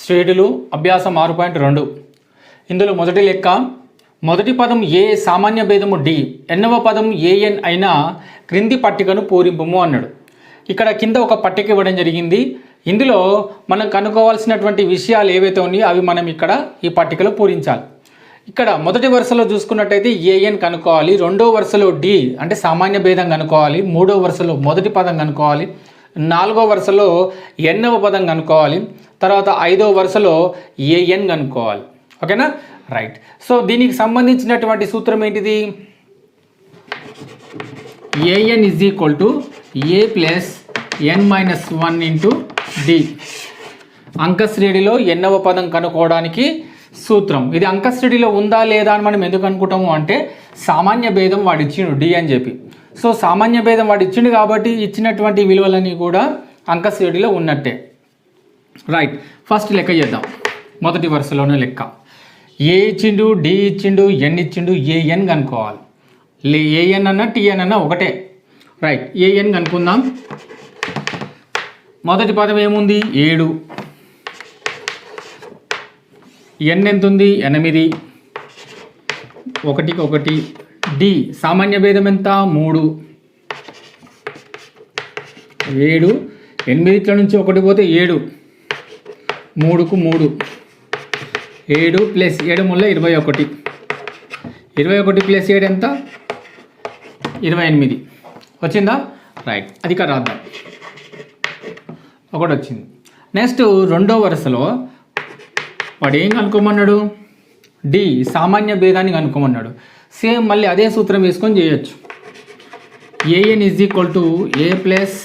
శ్రేణులు అభ్యాసం 6.2. ఇందులో మొదటి లెక్క, మొదటి పదం ఏ సామాన్య భేదము డి, ఎన్నవ పదం ఏఎన్ అయినా క్రింది పట్టికను పూరింపుము అన్నాడు. ఇక్కడ కింద ఒక పట్టిక ఇవ్వడం జరిగింది. ఇందులో మనం కనుక్కోవాల్సినటువంటి విషయాలు ఏవైతే ఉన్నాయో అవి మనం ఇక్కడ ఈ పట్టికలో పూరించాలి. ఇక్కడ మొదటి వరుసలో చూసుకున్నట్టయితే ఏఎన్ కనుక్కోవాలి, రెండో వరుసలో డి అంటే సామాన్య భేదం కనుక్కోవాలి, మూడో వరుసలో మొదటి పదం కనుక్కోవాలి, నాలుగో వరుసలో ఎన్నవ పదం కనుక్కోవాలి, తర్వాత ఐదో వరుసలో ఏఎన్ కనుక్కోవాలి. ఓకేనా, రైట్. సో దీనికి సంబంధించినటువంటి సూత్రం ఏంటిది? AN is equal to A plus N minus 1 into D. అంకశ్రేణిలో ఎన్నవ పదం కనుక్కోవడానికి సూత్రం ఇది. అంకశ్రేణిలో ఉందా లేదా అని మనం ఎందుకు అనుకుంటాము అంటే సామాన్య భేదం వాడు ఇచ్చిండు డి అని చెప్పి. సో సామాన్య భేదం వాడు ఇచ్చిండు కాబట్టి ఇచ్చినటువంటి విలువలన్నీ కూడా అంకశ్రేణిలో ఉన్నట్టే. రైట్, ఫస్ట్ లెక్క చేద్దాం. మొదటి వరుసలోనే లెక్క. ఏ ఇచ్చిండు, డి ఇచ్చిండు, ఎన్ ఇచ్చిండు, ఏఎన్ కనుక్కోవాలి. ఏఎన్ అన్న టిఎన్ అన్న ఒకటే. రైట్, ఏఎన్ కనుక్కుందాం. మొదటి పదం ఏముంది? 7. ఎన్ ఎంత ఉంది? 8. 1కి 1. డి సామాన్య భేదం ఎంత? 3. 7. 8 నుంచి 1 పోతే 7. 3కు 3. 7 ప్లస్ 7 ముల్ల 21. 21 ప్లస్ 7 ఎంత? 28. వచ్చిందా? రైట్, అది ఇక్కడ రాద్దాం. 1 వచ్చింది. నెక్స్ట్ రెండో వరుసలో వాడు ఏం కనుక్కోమన్నాడు? డి సామాన్య భేదాన్ని కనుక్కోమన్నాడు. సేమ్ మళ్ళీ అదే సూత్రం వేసుకొని చేయొచ్చు. AN is equal to A plus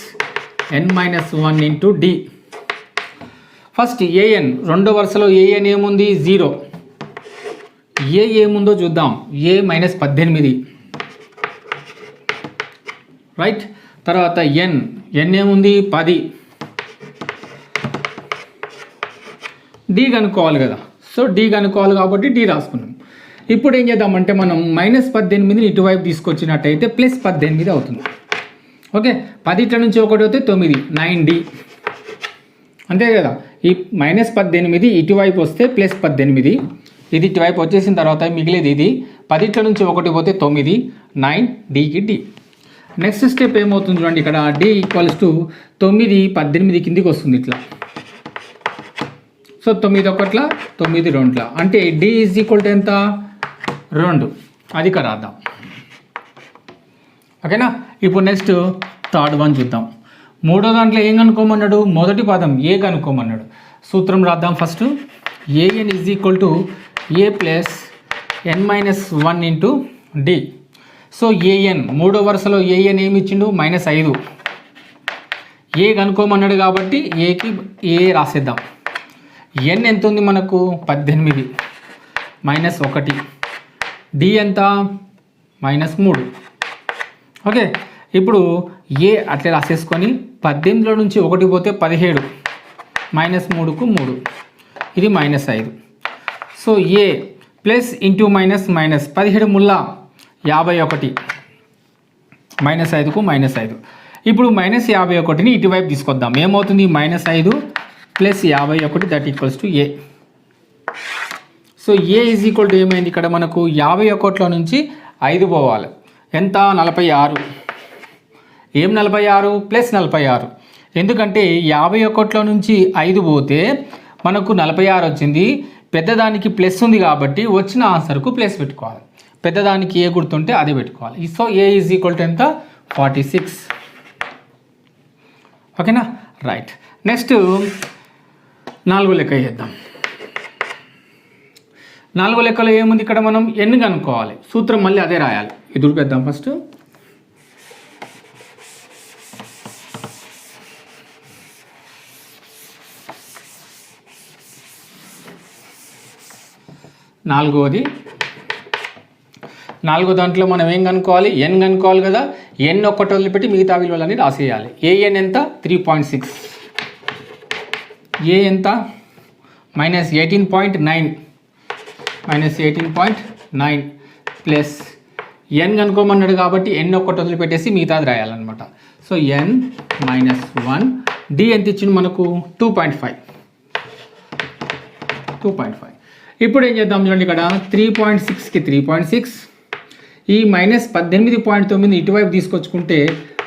N minus 1 into D. First AN, రెండో వరుసలో ఏఎన్ ఏముంది? 0. ఏ ఏముందో చూద్దాం. ఏ మైనస్ 18. రైట్, తర్వాత ఎన్ ఏముంది? 10. డి కనుక్కోవాలి కదా, సో డి కనుక్కోవాలి కాబట్టి డి రాసుకున్నాం. ఇప్పుడు ఏం చేద్దామంటే మనం -18ని ఇటువైపు తీసుకొచ్చినట్టయితే +18 అవుతుంది. ఓకే, 10 నుంచి 1 అయితే 9, 9D అంతే కదా. ఈ -18 ఇటువైపు వస్తే +18, ఇది ఇటువైపు వచ్చేసిన తర్వాత మిగిలేది ఇది. 10 నుంచి 1 పోతే 9, 9Dకి డి. నెక్స్ట్ స్టెప్ ఏమవుతుంది చూడండి, ఇక్కడ డి ఈక్వల్స్ టు 9, 18 కిందికి వస్తుంది ఇట్లా. సో 9 1 9 2 అంటే డి ఈజ్ ఈక్వల్ టు ఎంత? 2. అది ఇక్కడ రాద్దాం. ఓకేనా, ఇప్పుడు నెక్స్ట్ థర్డ్ వన్ చూద్దాం. మూడో దాంట్లో ఏం కనుక్కోమన్నాడు? మొదటి పదం ఏ కనుక్కోమన్నాడు. సూత్రం రాద్దాం first. AN is equal to A plus N minus 1 into D. So AN మూడో వరుసలో ఏఎన్ ఏమి ఇచ్చిండు? -5. ఏ కనుక్కోమన్నాడు కాబట్టి ఏకి ఏ రాసేద్దాం. ఎన్ ఎంత ఉంది మనకు? 18 -1. డి ఎంత? -3. ఓకే, ఇప్పుడు ఏ అట్లా రాసేసుకొని 18లో నుంచి 1 పోతే 17, -3కు 3, ఇది -5. సో ఏ ప్లస్ ఇంటూ మైనస్ 17 ముల్లా 51, -5కు -5. ఇప్పుడు -51ని ఇటువైపు తీసుకొద్దాం. ఏమవుతుంది? -5 plus 51, that equals to A. So A is equal to ఏమైంది ఇక్కడ మనకు? 51లో నుంచి 5 పోవాలి. ఎంత? 46. ఏం 46? +46. ఎందుకంటే 51లో నుంచి 5 పోతే మనకు 46 వచ్చింది. పెద్దదానికి ప్లస్ ఉంది కాబట్టి వచ్చిన ఆన్సర్కు ప్లస్ పెట్టుకోవాలి. పెద్దదానికి ఏ గుర్తుంటే అదే పెట్టుకోవాలి. So A is equal to ఎంత? 46. ఓకేనా, రైట్. నెక్స్ట్ 4వ లెక్క చేద్దాం. 4వ లెక్కలో ఏముంది? ఇక్కడ మనం ఎన్ని కనుక్కోవాలి. సూత్రం మళ్ళీ అదే రాయాలి. ఇది చూపిద్దాం ఫస్ట్. నాలుగో దాంట్లో మనం ఏం కనుక్కోవాలి? ఎన్ కనుక్కోవాలి కదా. ఎన్ ఒక్కటి వదిలిపెట్టి మిగతా విలువలన్నీ రాసేయాలి. ఏఎన్ ఎంత? 3.6. ఏ ఎంత? -18.9 ప్లస్ ఎన్ కనుక్కోమన్నాడు కాబట్టి ఎన్ ఒక్కటి వదిలిపెట్టేసి మిగతాది రాయాలన్నమాట. సో ఎన్ -1. డి ఎంత ఇచ్చింది మనకు? 2.5. 2.5. ఇప్పుడు ఏం చేద్దాం చూడండి, ఇక్కడ 3.6కి 3.6, ఈ మైనస్ 18.9 ఇటువైపు తీసుకొచ్చుకుంటే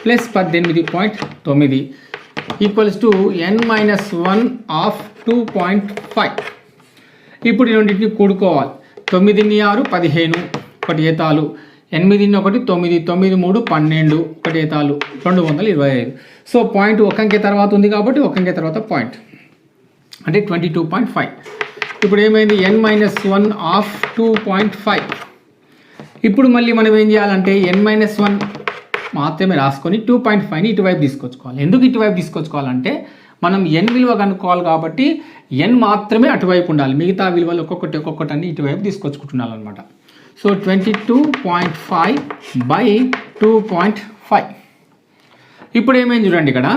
plus 18.9 equals to n-1 of 2.5. ఇప్పుడు ఈ రెండింటిని కూడుకోవాలి. 9 6 15, ఒకటి ఏతాలు, 8 1 9, 9 3 12, ఒకటి ఏతాలు 225. సో పాయింట్ ఒక అంకె తర్వాత ఉంది కాబట్టి ఒక అంకె తర్వాత పాయింట్ అంటే 22.5. ఇప్పుడు ఏమైంది, n-1 ఆఫ్ 2.5. ఇప్పుడు మళ్ళీ మనం ఏం చేయాలంటే n-1 మాత్రమే రాసుకొని 2.5ని ఇటువైపు తీసుకొచ్చుకోవాలి. ఎందుకు ఇటువైపు తీసుకొచ్చుకోవాలంటే మనం n విలువ కనుక్కోవాలి కాబట్టి n మాత్రమే అటువైపు ఉండాలి, మిగతా విలువలు ఒక్కొక్కటి అన్ని ఇటువైపు తీసుకొచ్చుకుంటున్నాను అనమాట. So 22.5 by 2.5. ఇప్పుడు ఏమైంది చూడండి, ఇక్కడ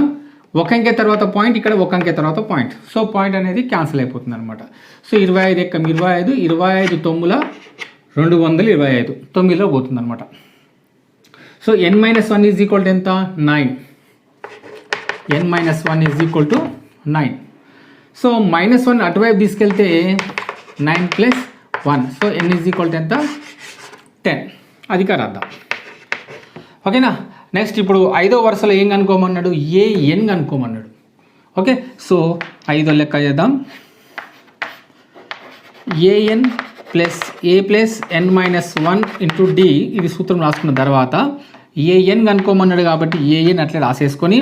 ఒక అంకె తర్వాత పాయింట్, ఇక్కడ ఒక అంకె తర్వాత పాయింట్. సో పాయింట్ అనేది క్యాన్సిల్ అయిపోతుంది అనమాట. సో 25 ఎక్కం 25, 25 9ల 225, 9లో పోతుంది అనమాట. So n-1 is equal to ఎంత, 9. n-1 is equal to 9. So -1 అటువైపు తీసుకెళ్తే 9 + 1. So n is equal to ఎంత, 10. అది రాద్దాం. ఓకేనా. నెక్స్ట్ ఇప్పుడు 5వ వరుసలో ఏం కనుక్కోమన్నాడు, an కనుక్కోమన్నాడు. ఓకే, సో 5వ లెక్క చేద్దాం. an plus a plus n-1 into d, ఇది సూత్రం రాసుకున్న తర్వాత an కనుక్కోమన్నాడు కాబట్టి an అట్లా రాసేసుకొని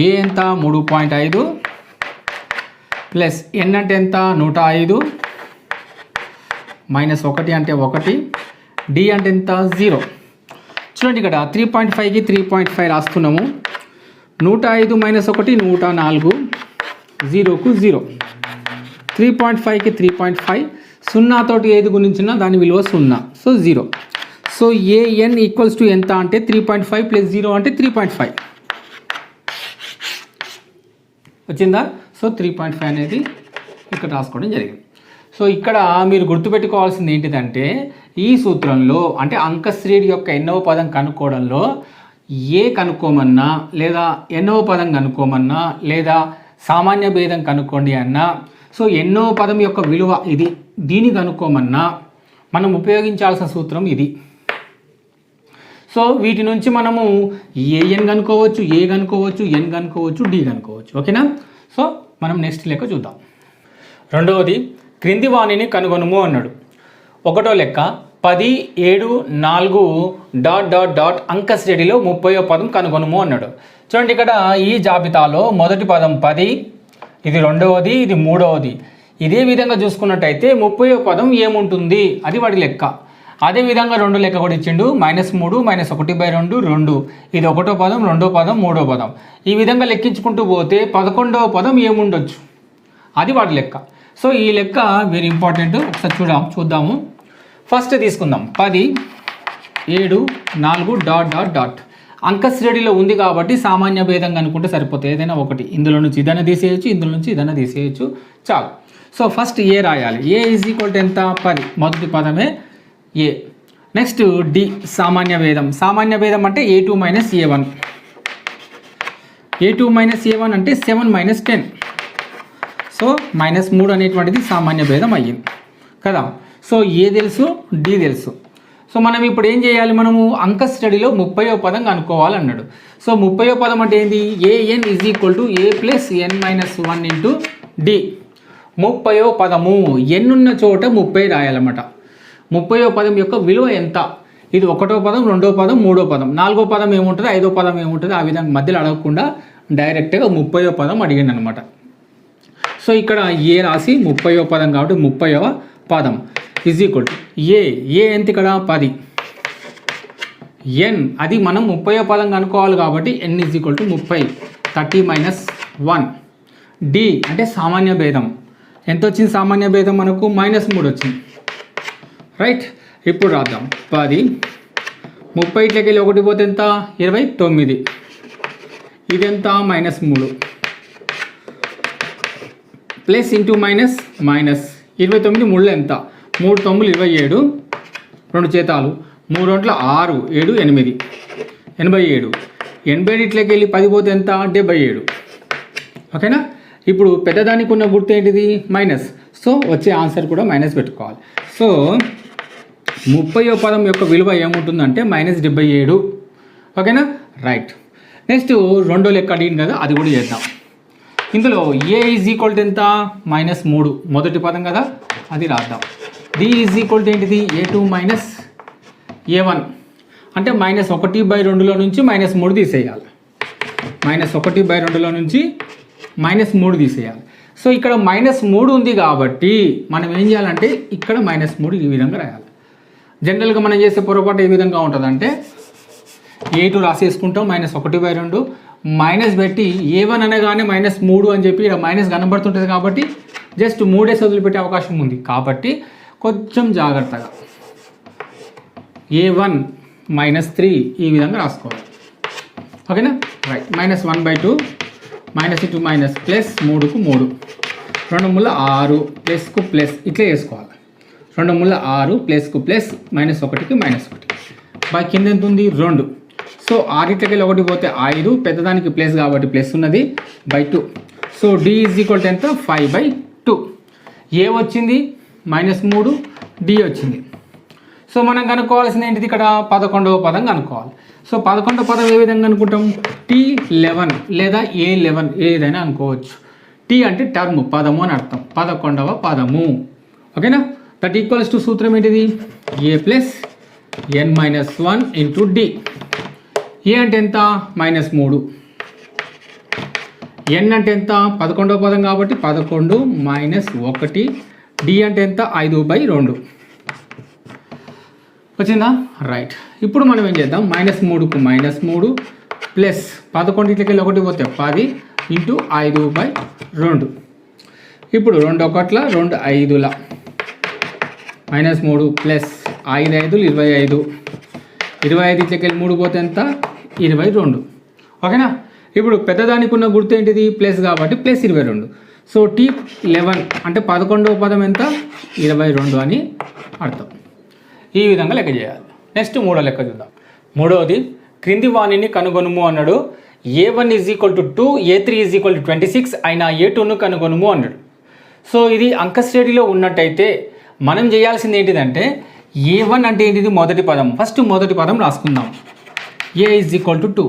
a ఎంత 3.5 ప్లస్ n అంటే ఎంత 105 -1 అంటే 1, d అంటే ఎంత 0. చూడండి ఇక్కడ 3.5కి 3.5 రాస్తున్నాము. 105 - 1 104, 0కు 0. 3.5కి 3.5, 0 తోటి ఏది గుణించినా దాని విలువ 0, so 0. So an equals to ఎంత అంటే 3.5 + 0 అంటే 3.5 వచ్చిందా. సో 3.5 అనేది ఇక్కడ రాసుకోవడం జరిగింది. సో ఇక్కడ మీరు గుర్తుపెట్టుకోవాల్సింది ఏంటిదంటే, ఈ సూత్రంలో అంటే అంకశ్రేణి యొక్క ఎన్నవ పదం కనుక్కోవడంలో ఏ కనుక్కోమన్నా లేదా ఎన్నవ పదం కనుక్కోమన్నా లేదా సామాన్య భేదం కనుక్కోండి అన్నా, సో ఎన్నవ పదం యొక్క విలువ ఇది, దీన్ని కనుక్కోమన్నా మనం ఉపయోగించాల్సిన సూత్రం ఇది. సో వీటి నుంచి మనము an కనుక్కోవచ్చు, a కనుక్కోవచ్చు, n కనుక్కోవచ్చు, d కనుక్కోవచ్చు. ఓకేనా. సో మనం నెక్స్ట్ లెక్క చూద్దాం. రెండవది, క్రింది వాణిని కనుగొనుము అన్నాడు. 1వ లెక్క 10 7 4 ... అంకశ్రేణిలో 30వ పదం కనుగొనుము అన్నాడు. చూడండి ఇక్కడ ఈ జాబితాలో మొదటి పదం 10, ఇది రెండవది, ఇది మూడవది. ఇదే విధంగా చూసుకున్నట్టయితే 30వ పదం ఏముంటుంది, అది వాడి లెక్క. అదేవిధంగా 2 లెక్క కూడా ఇచ్చిండు, -3 -1/2 2. ఇది 1వ పదం, 2వ పదం, 3వ పదం. ఈ విధంగా లెక్కించుకుంటూ పోతే 11వ పదం ఏముండొచ్చు, అది వాడి లెక్క. సో ఈ లెక్క వెరీ ఇంపార్టెంట్, ఒకసారి చూద్దాము. ఫస్ట్ తీసుకుందాం 10 7 4 ... అంకశ్రేణిలో ఉంది కాబట్టి సామాన్య భేదం కనుక్కుంటే సరిపోతుంది. ఏదైనా ఒకటి, ఇందులో నుంచి ఇదైనా తీసేయచ్చు, ఇందులో నుంచి ఇదైనా తీసేయచ్చు, చాలు. సో ఫస్ట్ ఏ రాయాలి. ఏ ఈజ్ ఈక్వల్ టు ఎంత, 10, మొదటి పదమే ఏ. నెక్స్ట్ డి, సామాన్య భేదం. సామాన్య భేదం అంటే a2 - a1. a2 - a1 అంటే 7 - 10. సో -3 అనేటువంటిది సామాన్య భేదం అయ్యింది కదా. సో ఏ తెలుసు, డి తెలుసు. సో మనం ఇప్పుడు ఏం చేయాలి, మనము అంకశ్రేణిలో 30వ పదం కనుక్కోవాలన్నాడు. సో 30వ పదం అంటే ఏంటి, an is equal to a plus n-1 into d. 30వ పదము n ఉన్న చోట 30 రాయాలన్నమాట. 30వ పదం యొక్క విలువ ఎంత, ఇది 1వ పదం, 2వ పదం, 3వ పదం, 4వ పదం ఏముంటుంది, 5వ పదం ఏముంటుంది, ఆ విధంగా మధ్యలో అడగకుండా డైరెక్ట్గా 30వ పదం అడిగింది అనమాట. సో ఇక్కడ ఏ రాసి 30వ పదం కాబట్టి 30వ పదం ఈజ్ ఈక్వల్ టు ఏ ఎంత ఇక్కడ 10, n అది మనం 30వ పదం కనుక్కోవాలి కాబట్టి n is equal to 30, 30 - 1. D అంటే సామాన్య భేదం. ఎంత వచ్చింది సామాన్య భేదం మనకు, -3 వచ్చింది, రైట్. ఇప్పుడు రాద్దాం. 10 30 ఇట్లకి వెళ్ళి 1 పోతే ఎంత, 29. ఇదెంత, -3 ప్లస్ ఇంటూ మైనస్ 29 3 ఎంత, 3 9 27, 2 చేతాలు, 3 2 6 7 8 87. 87 ఇట్లకి వెళ్ళి 10 పోతే ఎంత, 77. ఓకేనా. ఇప్పుడు పెద్దదానికి ఉన్న గుర్తు ఏంటిది, మైనస్. సో వచ్చే ఆన్సర్ కూడా మైనస్ పెట్టుకోవాలి. సో 30వ పదం యొక్క విలువ ఏముంటుందంటే -77. ఓకేనా, రైట్. నెక్స్ట్ రెండో లెక్క అడిగింది కదా, అది కూడా చేద్దాం. ఇందులో ఏ ఈజ్ ఈక్వల్ టు ఎంత, -3, మొదటి పదం కదా, అది రాద్దాం. డి ఈజ్ ఈక్వల్ టు ఏంటిది, A2 మైనస్ A1 అంటే -1/2లో నుంచి -3 తీసేయాలి. -1/2లో నుంచి -3 తీసేయాలి. సో ఇక్కడ -3 ఉంది కాబట్టి మనం ఏం చేయాలంటే ఇక్కడ -3 ఈ విధంగా రాయాలి. జనరల్గా మనం చేసే పొరపాటు ఏ విధంగా ఉంటుందంటే A2 రాసేసుకుంటాం, -1/2 మైనస్ పెట్టి A1 అనగానే -3 అని చెప్పి ఇక్కడ మైనస్ కనబడుతుంటుంది కాబట్టి జస్ట్ 3 వదిలిపెట్టే అవకాశం ఉంది. కాబట్టి కొంచెం జాగ్రత్తగా A1 -3 ఈ విధంగా రాసుకోవాలి. ఓకేనా, రైట్. -1/2 -2 ప్లస్ 3కు 3, 2 ముళ్ళ 6 ప్లస్కు ప్లస్ ఇట్లా వేసుకోవాలి. 2 ముళ్ళ 6 ప్లస్కు ప్లస్ -1కి -1 బై కింద ఎంత ఉంది 2. సో 6 ఇట్లకెళ్ళి 1 పోతే 5, పెద్దదానికి ప్లస్ కాబట్టి ప్లస్ ఉన్నది /2. So D is equal to ఎంత, 5/2. ఏ వచ్చింది -3, డి వచ్చింది. సో మనం కనుక్కోవాల్సింది ఏంటిది, ఇక్కడ 11వ పదం కనుక్కోవాలి. సో 11వ పదం ఏ విధంగా అనుకుంటాం, T11 లేదా A11 ఏదైనా అనుకోవచ్చు. టీ అంటే టర్మ్, పదము అని అర్థం, 11వ పదము. ఓకేనా, దట్ ఈక్వల్స్ టు సూత్రం ఏంటిది, A plus n-1 into D. A అంటే ఎంత, -3, n అంటే ఎంత 11వ పదం కాబట్టి 11 - 1, డి అంటే ఎంత 5/2 వచ్చిందా, రైట్. ఇప్పుడు మనం ఏం చేద్దాం, -3కు -3 ప్లస్ 11 ఇట్లకెళ్ళి 1 పోతే 10 ఇంటూ 5/2. ఇప్పుడు 2 1ల 2 5ల -3 ప్లస్ 5 5 25, 25 ఇట్లకెళ్ళి 3 పోతే ఎంత 22. ఓకేనా, ఇప్పుడు పెద్దదానికి ఉన్న గుర్తు ఏంటిది, ప్లస్ కాబట్టి ప్లస్ 22. సో T11 అంటే 11వ పదం ఎంత 22 అని అర్థం. ఈ విధంగా లెక్క చేయాలి. నెక్స్ట్ మూడో లెక్క చూద్దాం. మూడవది, క్రింది వాణిని కనుగొనుము అన్నాడు. A1 = 2, A3 = 26 అయినా A2ను కనుగొనుము అన్నాడు. సో ఇది అంక శ్రేణిలో ఉన్నట్టయితే మనం చేయాల్సింది ఏంటిదంటే, A1 అంటే ఏంటిది, మొదటి పదం. ఫస్ట్ మొదటి పదం రాసుకుందాం. A = 2.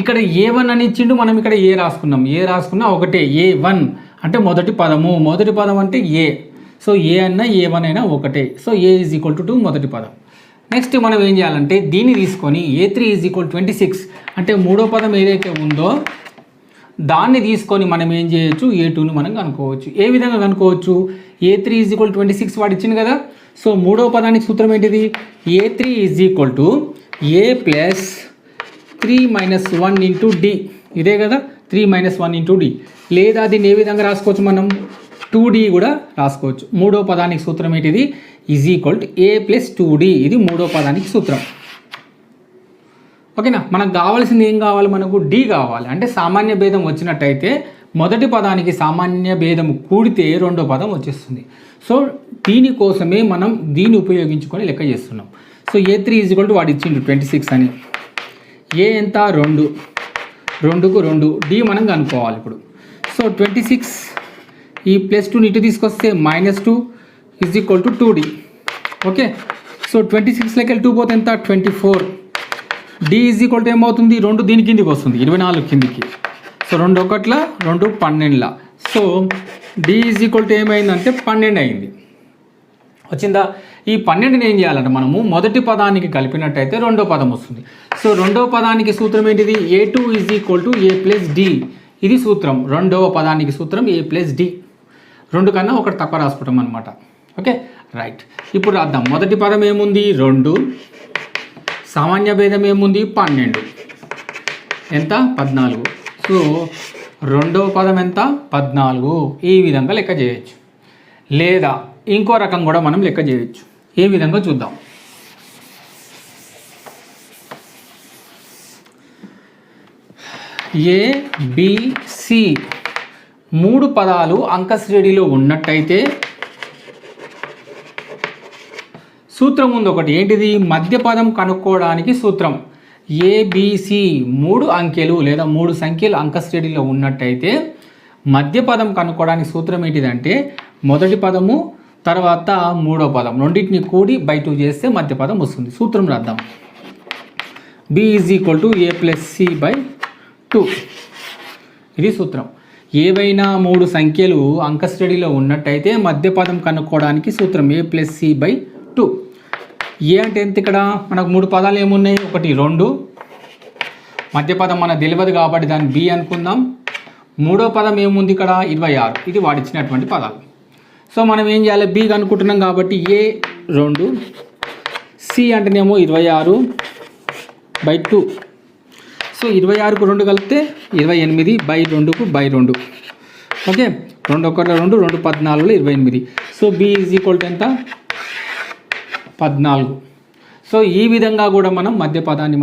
ఇక్కడ A1 అని ఇచ్చిండు, మనం ఇక్కడ ఏ రాసుకున్నాం. ఏ రాసుకున్నా ఒకటే, A1 అంటే మొదటి పదము. మొదటి పదం అంటే ఏ. సో ఏ అన్నా A1 అయినా ఒకటే. సో A = 2 మొదటి పదం. నెక్స్ట్ మనం ఏం చేయాలంటే దీన్ని తీసుకొని A3 = 26 అంటే మూడో పదం ఏదైతే ఉందో దాన్ని తీసుకొని మనం ఏం చేయొచ్చు, A2ను మనం కనుక్కోవచ్చు. ఏ విధంగా కనుక్కోవచ్చు, A3 = 26 వాడు ఇచ్చింది కదా. సో మూడో పదానికి సూత్రం ఏంటిది, A3 = A plus 3 - 1 into D. ఇదే కదా, 3 - 1 ఇంటూ డి. లేదా దీన్ని ఏ విధంగా రాసుకోవచ్చు, మనం 2D కూడా రాసుకోవచ్చు. మూడో పదానికి సూత్రం ఏంటిది, = A ప్లస్ 2D. ఇది మూడో పదానికి సూత్రం. ఓకేనా, మనకు కావాల్సింది ఏం కావాలి, మనకు డి కావాలి. అంటే సామాన్య భేదం వచ్చినట్టయితే మొదటి పదానికి సామాన్య భేదం కూడితే రెండో పదం వచ్చేస్తుంది. సో దీనికోసమే మనం దీన్ని ఉపయోగించుకొని లెక్క చేస్తున్నాం. సో A3 = వాడు ఇచ్చిండు 26 అని. ఏ ఎంత 2, 2కు 2, డి మనం కనుక్కోవాలి ఇప్పుడు. సో 26 ఈ +2 ఇటు తీసుకొస్తే -2 = 2D. ఓకే, సో 26 2 పోతే ఎంత 24. డి = ఏమవుతుంది, 2 దీని కిందికి వస్తుంది, 24 కిందికి. సో 2 1ల 2 12ల. సో డి = ఏమైందంటే 12 అయింది. వచ్చిందా. ఈ 12ని ఏం చేయాలంటే మనము మొదటి పదానికి కలిపినట్టయితే రెండో పదం వస్తుంది. సో రెండవ పదానికి సూత్రం ఏంటిది, A2 = A ప్లస్ డి. ఇది సూత్రం. రెండవ పదానికి సూత్రం A ప్లస్ డి. 2 కన్నా ఒకటి తక్కువ రాసుకుంటాం అనమాట. Okay, right. ఇప్పుడు రాద్దాం. మొదటి పదం ఏముంది 2, సామాన్య భేదం ఏముంది 12, ఎంత 14. సో రెండవ పదం ఎంత 14. ఈ విధంగా లెక్క చేయొచ్చు. లేదా ఇంకో రకం కూడా మనం లెక్క చేయొచ్చు. ఏ విధంగా చూద్దాం. ABC 3 పదాలు అంక శ్రేణిలో ఉన్నట్టయితే సూత్రం ఉంది ఒకటి. ఏంటిది, మధ్య పదం కనుక్కోవడానికి సూత్రం. ABC 3 అంకెలు లేదా 3 సంఖ్యలు అంక శ్రేణిలో ఉన్నట్టయితే మధ్య పదం కనుక్కోవడానికి సూత్రం ఏంటిదంటే మొదటి పదము తర్వాత మూడో పదం రెండింటిని కూడి బై 2 చేస్తే మధ్య పదం వస్తుంది. సూత్రం రాద్దాం. b is equal to a plus C by 2. ఇది సూత్రం. ఏవైనా 3 సంఖ్యలు అంక శ్రేణిలో ఉన్నట్టయితే మధ్య పదం కనుక్కోవడానికి సూత్రం a ప్లస్ సి బై 2. ఏ అంటే ఎంత? ఇక్కడ మనకు 3 పదాలు ఏమున్నాయి? 1 2. మధ్య పదం మనకు తెలియదు కాబట్టి దాన్ని బి అనుకుందాం. మూడో పదం ఏముంది ఇక్కడ? 26. ఇది వాడిచ్చినటువంటి పదాలు. సో మనం ఏం చేయాలి? బి అనుకుంటున్నాం కాబట్టి ఏ 2, సి అంటేనేమో 26 బై 2. సో 26కు 2 కలిపితే 28 బై 2కు by 2. Okay, 2 1 2 2 14 28. So B is equal to ఎంత? 14. సో ఈ విధంగా కూడా మనం మధ్య పదాన్ని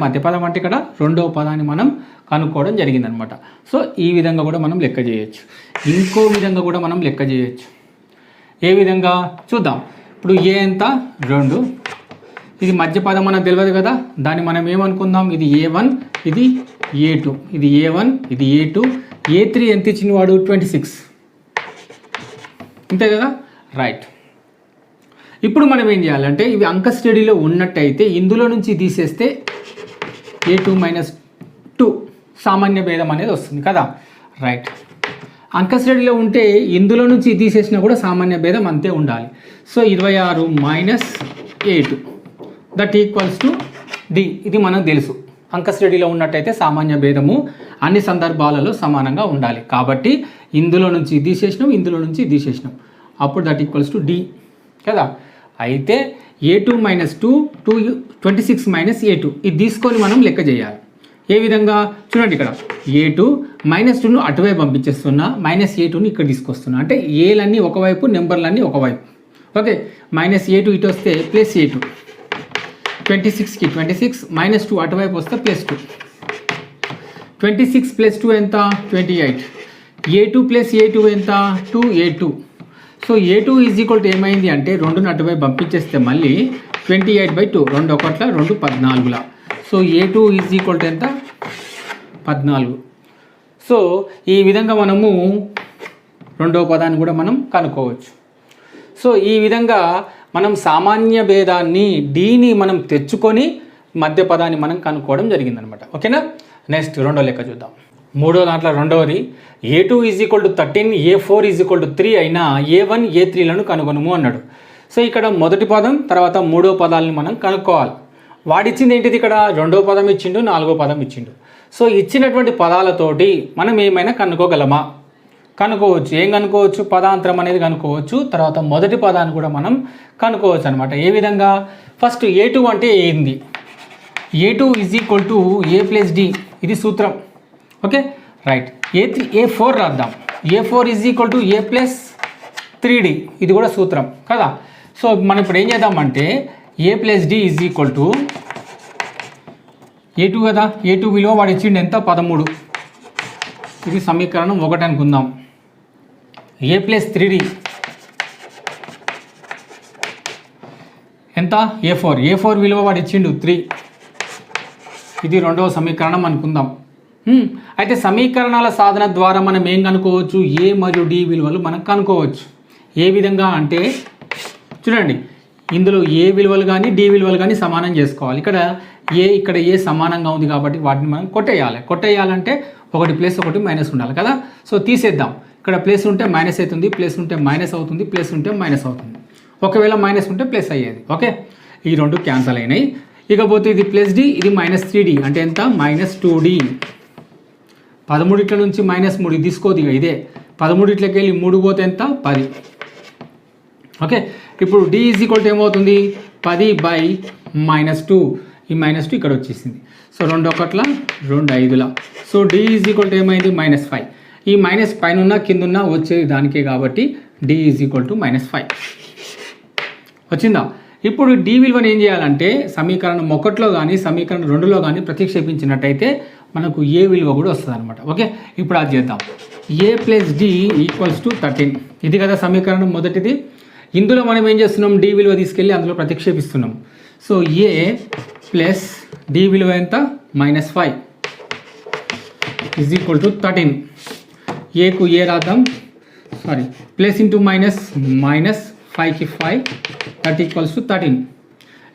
మధ్య పదం అంటే ఇక్కడ రెండవ పదాన్ని మనం కనుక్కోవడం జరిగిందనమాట. సో ఈ విధంగా కూడా మనం లెక్క చేయొచ్చు. ఇంకో విధంగా కూడా మనం లెక్క చేయొచ్చు. ఏ విధంగా చూద్దాం. ఇప్పుడు ఏ ఎంత? 2. ఇది మధ్య పదం మనకు తెలియదు కదా, దాన్ని మనం ఏమనుకుందాం? ఇది A1, ఇది A2, ఇది A1, ఇది A2, A3 ఎంత ఇచ్చిన వాడు? 26. అంతే కదా, రైట్. ఇప్పుడు మనం ఏం చేయాలంటే ఇవి అంక శ్రేణిలో ఉన్నట్టయితే ఇందులో నుంచి తీసేస్తే A2 - 2 సామాన్య భేదం అనేది వస్తుంది కదా, రైట్. అంక శ్రేణిలో ఉంటే ఇందులో నుంచి తీసేసినా కూడా సామాన్య భేదం అంతే ఉండాలి. So 26 - A2 that equals to D. ఇది మనకు తెలుసు. అంక శ్రేణిలో ఉన్నట్టయితే సామాన్య భేదము అన్ని సందర్భాలలో సమానంగా ఉండాలి. కాబట్టి ఇందులో నుంచి తీసేసినాం, ఇందులో నుంచి తీసేసినాం, అప్పుడు దట్ ఈక్వల్స్ టు D కదా. అయితే A2 - 2 26 - A2 ఇది తీసుకొని మనం లెక్క చేయాలి. ఏ విధంగా చూడండి, ఇక్కడ A2 -2ను అటువైపు పంపించేస్తున్నా, -A2ని ఇక్కడ తీసుకొస్తున్నా. అంటే ఏలన్నీ ఒకవైపు, నెంబర్లన్నీ ఒకవైపు. ఓకే, -A2 ఇటు వస్తే +A2, 26కి 26 -2 అటువైపు వస్తే +2, 26 + 2 ఎంత? 28. A2 + A2 ఎంత? 2A2. So A2 is equal to ఏమైంది అంటే 2ని అటువైపు పంపించేస్తే మళ్ళీ 28/2, 2 1 2 14. So A2 is equal to ఎంత? 14. సో ఈ విధంగా మనము రెండవ పదాన్ని కూడా మనం కనుక్కోవచ్చు. సో ఈ విధంగా మనం సామాన్య భేదాన్ని Dని మనం తెచ్చుకొని మధ్య పదాన్ని మనం కనుక్కోవడం జరిగిందనమాట. ఓకేనా. నెక్స్ట్ రెండో లెక్క చూద్దాం. మూడో దాంట్లో రెండవది A2 is equal to 13, A4 is equal to 3 అయినా A1 A3లను కనుగొనము అన్నాడు. సో ఇక్కడ మొదటి పదం తర్వాత మూడో పదాలను మనం కనుక్కోవాలి. వాడిచ్చింది ఏంటిది? ఇక్కడ రెండో పదం ఇచ్చిండు, నాలుగో పదం ఇచ్చిండు. సో ఇచ్చినటువంటి పదాలతోటి మనం ఏమైనా కనుక్కోగలమా? కనుక్కోవచ్చు. ఏం కనుక్కోవచ్చు? పదాంతరం అనేది కనుక్కోవచ్చు. తర్వాత మొదటి పదాన్ని కూడా మనం కనుక్కోవచ్చు అనమాట. ఏ విధంగా? ఫస్ట్ A2 అంటే ఏంది? A2 is equal to A plus D. ఇది సూత్రం. Okay, right. A4 రాద్దాం. A4 is equal to A plus 3D. ఇది కూడా సూత్రం కదా. సో మనం ఇప్పుడు ఏం చేద్దామంటే A plus D is equal to A2 కదా. A2 విలువ వాడు ఇచ్చిండు ఎంత? 13. ఇది సమీకరణం 1 అనుకుందాం. A ప్లస్ 3D ఎంత? A4 విలువ వాడు ఇచ్చిండు 3. ఇది రెండవ సమీకరణం అనుకుందాం. అయితే సమీకరణాల సాధన ద్వారా మనం ఏం కనుక్కోవచ్చు? A మరియు D విలువలు మనం కనుక్కోవచ్చు. ఏ విధంగా అంటే చూడండి, ఇందులో A విలువలు కానీ D విలువలు కానీ సమానం చేసుకోవాలి. ఇక్కడ A సమానంగా ఉంది కాబట్టి వాటిని మనం కొట్టేయాలంటే ఒకటి ప్లస్ ఒకటి మైనస్ ఉండాలి కదా. సో తీసేద్దాం. ఇక్కడ ప్లస్ ఉంటే మైనస్ అవుతుంది, ప్లస్ ఉంటే మైనస్ అవుతుంది, ప్లస్ ఉంటే మైనస్ అవుతుంది. ఒకవేళ మైనస్ ఉంటే ప్లస్ అయ్యేది. ఓకే, ఈ రెండు క్యాన్సల్ అయినాయి. ఇకపోతే ఇది ప్లస్ D, ఇది -3D అంటే ఎంత? -2D. 13 నుంచి -3 తీసుకోదు. ఇదే 13కి వెళ్ళి 3 పోతే ఎంత? 10. ఓకే, ఇప్పుడు D ఈజ్ ఈక్వల్ టు ఏమవుతుంది? 10/-2. ఈ -2 ఇక్కడ వచ్చేసింది. So 2 1 2 5. So D is equal to ఏమైంది? -5. ఈ మైనస్ పైన ఉన్న కింద ఉన్న వచ్చేది దానికే కాబట్టి D ఈజ్ ఈక్వల్ టు -5 వచ్చిందా. ఇప్పుడు D విలువను ఏం చేయాలంటే సమీకరణం 1లో కానీ సమీకరణం 2లో కానీ ప్రతిక్షేపించినట్టయితే మనకు A విలువ కూడా వస్తుంది అనమాట. ఓకే, ఇప్పుడు అది చేద్దాం. A plus D equals to 13. ఇది కదా సమీకరణం మొదటిది. ఇందులో మనం ఏం చేస్తున్నాం? D విలువ తీసుకెళ్ళి అందులో ప్రతిక్షేపిస్తున్నాం. సో A ప్లస్ D విలువ ఎంత? -5 ఈజ్ ఈక్వల్ టు 13. Aకు A రాద్దాం. Sorry plus into minus, minus 5కి 5 దట్ ఈక్వల్స్ టు 13.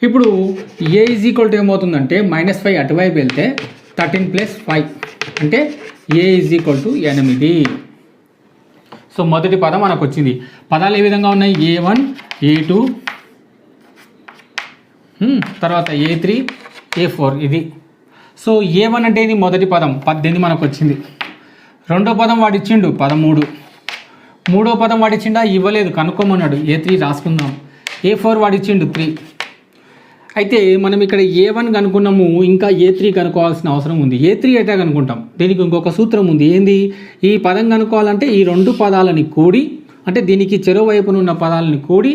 ఇప్పుడు ఏ ఈజ్ ఈక్వల్ టు ఏమవుతుందంటే -5 అటువైపు వెళ్తే 13 ప్లస్ 5 అంటే ఏ ఈజ్ ఈక్వల్ టు 8. సో మొదటి పదం మనకు వచ్చింది. పదాలు ఏ విధంగా ఉన్నాయి? A1 A2 తర్వాత A3 A4 ఇది. సో A1 అంటే ఇది మొదటి పదం 18 మనకు వచ్చింది. రెండో పదం వాడు ఇచ్చిండు 13. మూడో పదం వాడు ఇచ్చిండా? ఇవ్వలేదు, కనుక్కోమన్నాడు. A3 రాసుకుందాం. A4 వాడు ఇచ్చిండు 3. అయితే మనం ఇక్కడ A1 కనుక్కున్నాము, ఇంకా A3 కనుక్కోవాల్సిన అవసరం ఉంది. A3 అయితే కనుక్కుంటాం. దీనికి ఇంకొక సూత్రం ఉంది. ఏంది? ఈ పదం కనుక్కోవాలంటే ఈ రెండు పదాలని కూడి, అంటే దీనికి చెరోవైపున ఉన్న పదాలని కూడి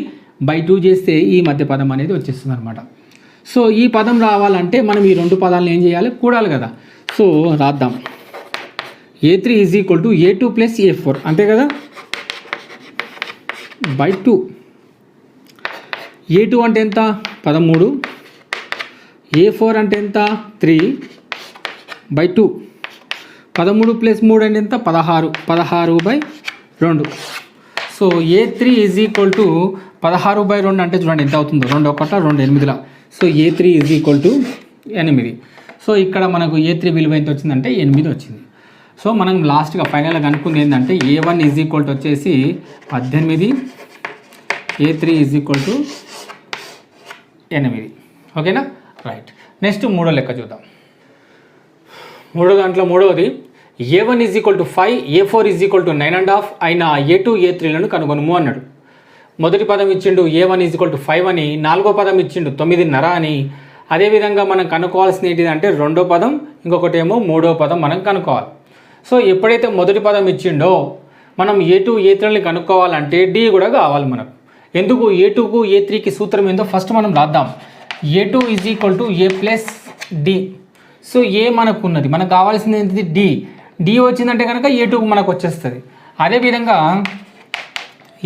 బై 2 చేస్తే ఈ మధ్య పదం అనేది వచ్చేస్తుంది అనమాట. సో ఈ పదం రావాలంటే మనం ఈ రెండు పదాలను ఏం చేయాలి? కూడాలి కదా. సో రాద్దాం. A3 is equal to A2 plus A4 అంతే కదా, బై 2. A2 అంటే ఎంత? 13. A4 అంటే ఎంత? 3 బై 2. 13 ప్లస్ 3 అంటే ఎంత? 16. 16 by 2. So A3 is equal to 16 by 2 అంటే చూడండి ఎంత అవుతుందో, 2 1 2 8. So A3 is equal to 8. So ఇక్కడ మనకు A3 విలువ ఎంత వచ్చిందంటే 8 వచ్చింది. సో మనం లాస్ట్గా ఫైనల్గా కనుక్కుంది ఏంటంటే A1 ఈజ్ ఈక్వల్ టు వచ్చేసి 18, A3 ఈజ్ ఈక్వల్ టు 8. ఓకేనా? రైట్. నెక్స్ట్ మూడో లెక్క చూద్దాం. మూడో దాంట్లో మూడవది A1 is equal to 5, A4 is equal to 9.5 అయిన A2 A3లను కనుగొనుము అన్నాడు. మొదటి పదం ఇచ్చిండు A1 ఈజ్ ఈక్వల్ టు 5 అని, నాలుగో పదం ఇచ్చిండు 9.5 అని. అదేవిధంగా మనం కనుక్కోవాల్సిన ఏంటిదంటే రెండో పదం, ఇంకొకటి ఏమో మూడో పదం మనం కనుక్కోవాలి. సో ఎప్పుడైతే మొదటి పదం ఇచ్చిండో మనం A2 A3ని కనుక్కోవాలంటే D కూడా కావాలి మనకు. ఎందుకు? A2కు A3కి సూత్రం ఏందో ఫస్ట్ మనం రాద్దాం. A2 is equal to A plus D. So A మనకు ఉన్నది, మనకు కావాల్సింది ఏంటిది? D. D వచ్చిందంటే కనుక A2కు మనకు వచ్చేస్తుంది. అదేవిధంగా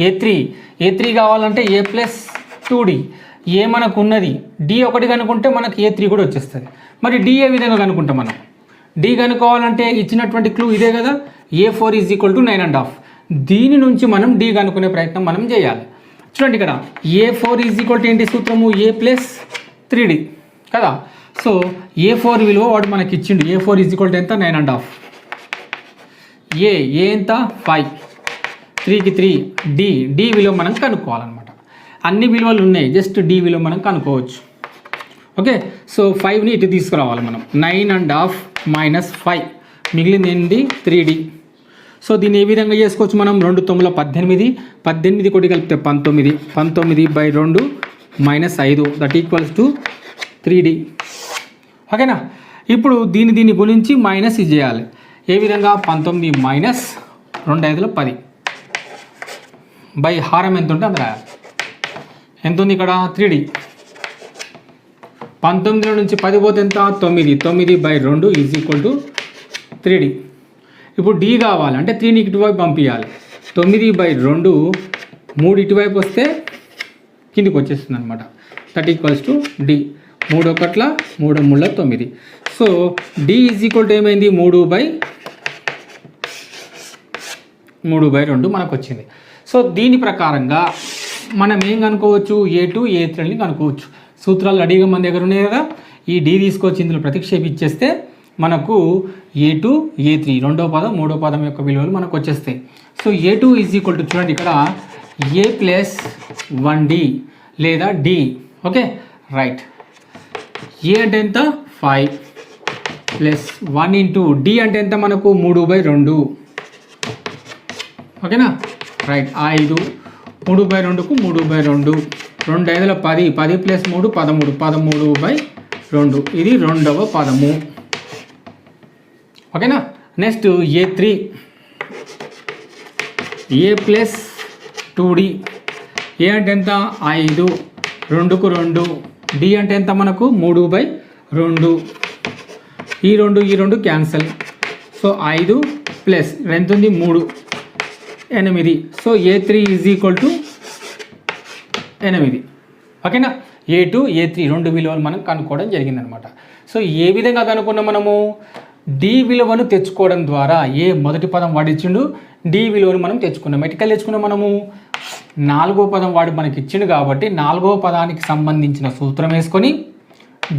A3 కావాలంటే A ప్లస్ 2D. ఏ మనకు ఉన్నది D ఒకటి కనుక్కుంటే మనకు A3 కూడా వచ్చేస్తుంది. మరి D ఏ విధంగా కనుక్కుంటాం మనం? D కనుక్కోవాలంటే ఇచ్చినటువంటి క్లూ ఇదే కదా, A4 ఈజ్ ఈక్వల్ టు 9.5. దీని నుంచి మనం D కనుక్కునే ప్రయత్నం మనం చేయాలి. చూడండి ఇక్కడ A4 ఈజ్ ఈక్వల్ టు ఏంటి సూత్రము? A ప్లస్ 3D కదా. సో A4 విలువ వాడు మనకి ఇచ్చిండు. A4 ఈజ్ ఈక్వల్ టు ఎంత? 9.5. ఏ ఎంత? 5. 3కి 3 D విలువ మనం కనుక్కోవాలన్నమాట. అన్ని విలువలు ఉన్నాయి, జస్ట్ D విలువ మనం కనుక్కోవచ్చు. ఓకే. సో 5ని ఇటు తీసుకురావాలి మనం. 9.5 మైనస్ 5 మిగిలింది ఏంటి? 3D. సో దీన్ని ఏ విధంగా చేసుకోవచ్చు మనం? 2 9 18, 18 కొట్టి కలిపితే 19, 19 by 2 minus 5 that equals to 3D. ఓకేనా? ఇప్పుడు దీన్ని గురించి మైనస్ ఇది చేయాలి. ఏ విధంగా? 19 మైనస్ 2 5 10 బై హారం ఎంత ఉంటే అది రాయాలి. ఎంత ఉంది ఇక్కడ? 3D. 19 నుంచి 10 పోతే ఎంత? 9. 9 by 2 is equal to 3D. ఇప్పుడు D కావాలి అంటే 3ని ఇటువైపు పంపించాలి. 9 బై 2 3 ఇటువైపు వస్తే కిందికి వచ్చేస్తుంది అనమాట. That equals to D. 3 1 3 3 9. So D is equal to ఏమైంది? 3 బై 2 మనకు వచ్చింది. సో దీని ప్రకారంగా మనం ఏం కనుక్కోవచ్చు? A2 A3ని కనుక్కోవచ్చు. సూత్రాలు రెడీగా మన దగ్గర ఉన్నాయి కదా. ఈ D తీసుకొచ్చి ఇందులో ప్రతిక్షేపించేస్తే మనకు A2 A3 రెండో పదం మూడో పదం యొక్క విలువలు మనకు వచ్చేస్తాయి. So A2 is equal to చూడండి ఇక్కడ A ప్లస్ 1D లేదా D. Okay right. ఏ అంటే ఎంత? 5 ప్లస్ 1 ఇంటూ D అంటే ఎంత మనకు? 3 బై 2. ఓకేనా రైట్. 5 3 బై 2కు 3 బై 2 2 5 10 10 ప్లస్ 3 13 13 బై 2 ఇది రెండవ పదము. ఓకేనా. Next A3 A plus 2D. ఏ అంటే ఎంత? 5 2కు 2 D అంటే ఎంత మనకు? 3 బై 2. ఈ 2 క్యాన్సల్. సో 5 ప్లస్ ఎంత ఉంది? 3 8. So A3 is equal to 8. ఓకేనా. A2 A3 రెండు విలువలు మనం కనుక్కోవడం జరిగిందనమాట. సో ఏ విధంగా కనుక్కున్నాం మనము? డి విలువను తెచ్చుకోవడం ద్వారా ఏ మొదటి పదం వాడు ఇచ్చిండు, డి విలువను మనం తెచ్చుకున్నాం. ఎటుకలు తెచ్చుకున్నాం మనము, 4వ పదం వాడు మనకి ఇచ్చిండు కాబట్టి 4వ పదానికి సంబంధించిన సూత్రం వేసుకొని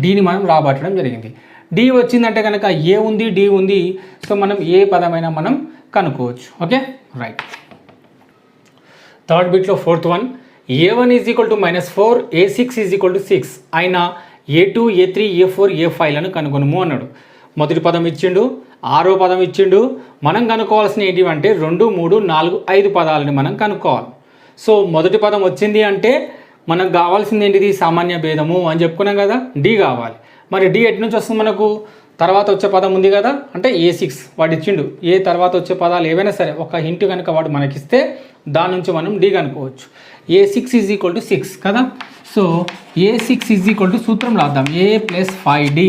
డీని మనం రాబట్టడం జరిగింది. డి వచ్చిందంటే కనుక ఏ ఉంది, డి ఉంది. సో మనం ఏ పదమైనా మనం కనుక్కోవచ్చు. Okay, right. థర్డ్ బిట్లో fourth one, A1 is equal to -4, A6 is equal to 6 అయిన A2, A3, A4, A5లను కనుగొనము అన్నాడు. మొదటి పదం ఇచ్చిండు, 6వ పదం ఇచ్చిండు. మనం కనుక్కోవాల్సిన ఏంటివంటే 2, 3, 4, 5 పదాలని మనం కనుక్కోవాలి. సో మొదటి పదం వచ్చింది అంటే మనకు కావాల్సింది ఏంటిది, సామాన్య భేదము అని చెప్పుకున్నాం కదా, డి కావాలి. మరి డి ఎటు నుంచి వస్తుంది మనకు, తర్వాత వచ్చే పదం ఉంది కదా, అంటే A6 వాడు ఇచ్చిండు. ఏ తర్వాత వచ్చే పదాలు ఏవైనా సరే ఒక హింట్ కనుక వాడు మనకిస్తే దాని నుంచి మనం డి కనుక్కోవచ్చు. A6 ఈజ్ ఈక్వల్ టు 6 కదా. So A6 is equal to సూత్రం రాద్దాం, A + 5D.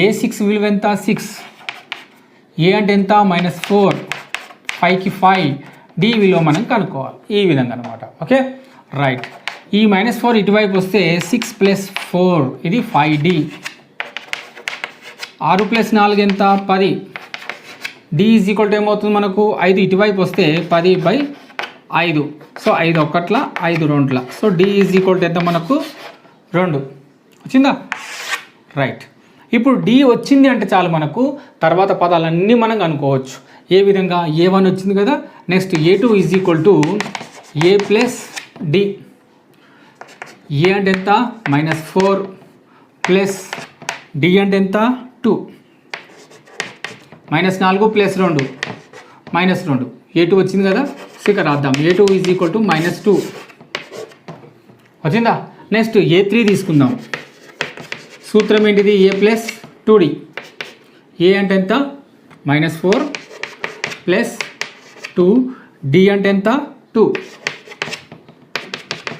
A6 విలువ ఎంత, 6. ఏ అంటే ఎంత, -4, 5కి 5. డి విలువ మనం కనుక్కోవాలి ఈ విధంగా అనమాట. Okay, right. ఈ -4 ఇటువైపు వస్తే 6 + 4 ఇది 5D. 6 + 4 ఎంత, 10. డి ఈజ్ ఈక్వల్ టు ఏమవుతుంది మనకు, 5 ఇటువైపు వస్తే 10/5. So 5 1, 5 2. So D is equal to ఎంత మనకు, 2 వచ్చిందా, రైట్. ఇప్పుడు డి వచ్చింది అంటే చాలు, మనకు తర్వాత పదాలన్నీ మనం కనుక్కోవచ్చు. ఏ విధంగా, A1 వచ్చింది కదా, next A2 is equal to A + D. ఏ అంటే ఎంత, -4 ప్లస్ డి అంటే ఎంత, 2. -4 + 2 -2. A2 వచ్చింది కదా, ఇక్కడ రాద్దాం. A2 ఈజ్ ఈక్వల్ టు -2 వచ్చిందా. నెక్స్ట్ A3 తీసుకుందాం. సూత్రం ఏంటిది, A + 2D. ఏ అంటే ఎంత, -4 + 2. డి అంటే ఎంత, 2.